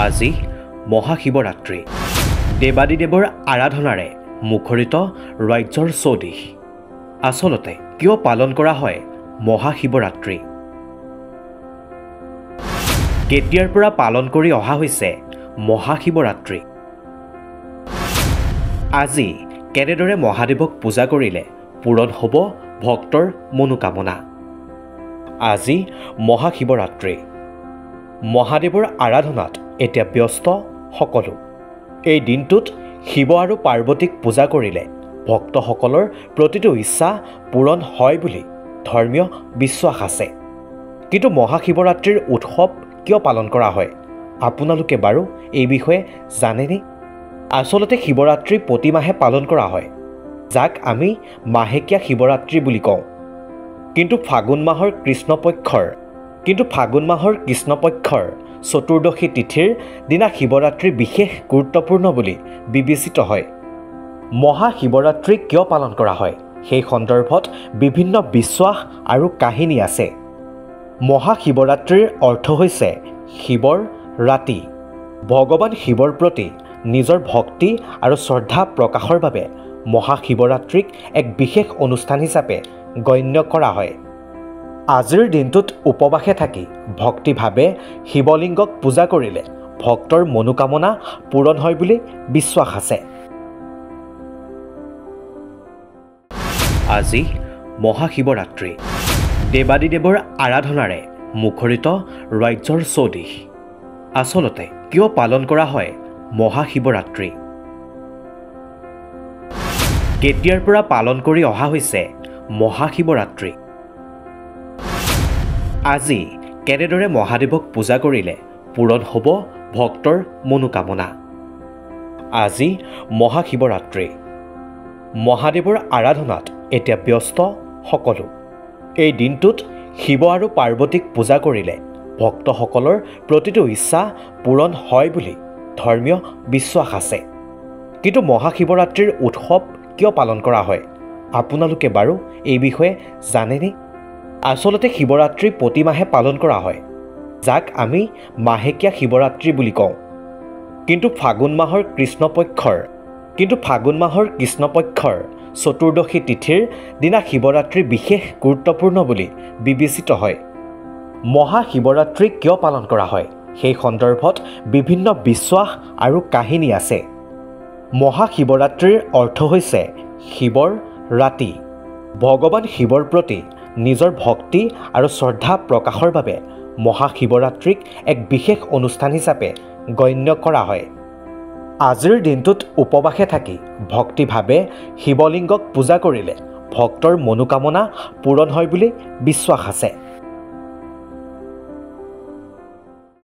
আজি মহাশিৱৰাত্ৰি দেৱাদিদেৱৰ আৰাধনাৰে মুখৰিত ৰাজ্যৰ চৌদিশ। আচলতে কিয় পালন কৰা হয় মহাশিৱৰাত্ৰি? কেতিয়াৰ পৰা পালন কৰি অহা হৈছে মহাশিৱৰাত্ৰি? আজি কেনেদৰে মহাদেৱক পূজা কৰিলে পূৰণ হ'ব ভক্তৰ মনোকামনা? আজি মহাশিৱৰাত্ৰি। মহাদেৱৰ আৰাধনাত এতিয়া ব্যস্ত সকলো। এই দিনটোত শিৱ আৰু পাৰ্বতীক পূজা কৰিলে ভক্তসকলৰ প্ৰতিটো ইচ্ছা পূৰণ হয় বুলি ধৰ্মীয় বিশ্বাস আছে। কিন্তু মহাশিৱৰাত্ৰিৰ উৎসৱ কিয় পালন কৰা হয় আপোনালোকে বাৰু এই বিষয়ে জানেনে? আচলতে শিৱৰাত্ৰি প্ৰতিমাহে পালন কৰা হয়, যাক আমি মাহেকীয়া শিৱৰাত্ৰি বুলি কওঁ। কিন্তু ফাগুন মাহৰ কৃষ্ণপক্ষৰ চতুৰ্দশী তিথিৰ দিনা শিৱৰাত্ৰি বিশেষ গুৰুত্বপূৰ্ণ বুলি বিবেচিত হয়। মহাশিৱৰাত্ৰি কিয় পালন কৰা হয় সেই সন্দৰ্ভত বিভিন্ন বিশ্বাস আৰু কাহিনী আছে। মহাশিৱৰাত্ৰিৰ অৰ্থ হৈছে শিৱৰ ৰাতি। ভগৱান শিৱৰ প্ৰতি নিজৰ ভক্তি আৰু শ্ৰদ্ধা প্ৰকাশৰ বাবে মহাশিৱৰাত্ৰিক এক বিশেষ অনুষ্ঠান হিচাপে গণ্য কৰা হয়। আজিৰ দিনটোত উপবাসে থাকি ভক্তিভাৱে শিৱলিংগক পূজা কৰিলে ভক্তৰ মনোকামনা পূৰণ হয় বুলি বিশ্বাস আছে। আজি মহাশিৱৰাত্ৰি দেৱাদিদেৱৰ আৰাধনাৰে মুখৰিত ৰাজ্যৰ চৌদিশ। আচলতে কিয় পালন কৰা হয় মহাশিৱৰাত্ৰি? কেতিয়াৰ পৰা পালন কৰি অহা হৈছে মহাশিৱৰাত্ৰি? আজি কেনেদৰে মহাদেৱক পূজা কৰিলে পূৰণ হ'ব ভক্তৰ মনোকামনা? আজি মহাশিৱৰাত্ৰি। মহাদেৱৰ আৰাধনাত এতিয়া ব্যস্ত সকলো। এই দিনটোত শিৱ আৰু পাৰ্বতীক পূজা কৰিলে ভক্তসকলৰ প্ৰতিটো ইচ্ছা পূৰণ হয় বুলি ধৰ্মীয় বিশ্বাস আছে। কিন্তু মহাশিৱৰাত্ৰিৰ উৎসৱ কিয় পালন কৰা হয় আপোনালোকে বাৰু এই বিষয়ে জানেনে? আচলতে শিৱৰাত্ৰি প্ৰতিমাহে পালন কৰা হয়, যাক আমি মাহেকীয়া শিৱৰাত্ৰি বুলি কওঁ। কিন্তু ফাগুন মাহৰ কৃষ্ণপক্ষৰ চতুৰ্দশী তিথিৰ দিনা শিৱৰাত্ৰি বিশেষ গুৰুত্বপূৰ্ণ বুলি বিবেচিত হয়। মহাশিৱৰাত্ৰি কিয় পালন কৰা হয় সেই সন্দৰ্ভত বিভিন্ন বিশ্বাস আৰু কাহিনী আছে। মহাশিৱৰাত্ৰিৰ অৰ্থ হৈছে শিৱৰ ৰাতি। ভগৱান শিৱৰ প্ৰতি নিজৰ ভক্তি আৰু শ্ৰদ্ধা প্ৰকাশৰ বাবে মহাশিৱৰাত্ৰিক এক বিশেষ অনুষ্ঠান হিচাপে গণ্য কৰা হয়। আজিৰ দিনটোত উপবাসে থাকি ভক্তিভাৱে শিৱলিংগক পূজা কৰিলে ভক্তৰ মনোকামনা পূৰণ হয় বুলি বিশ্বাস আছে।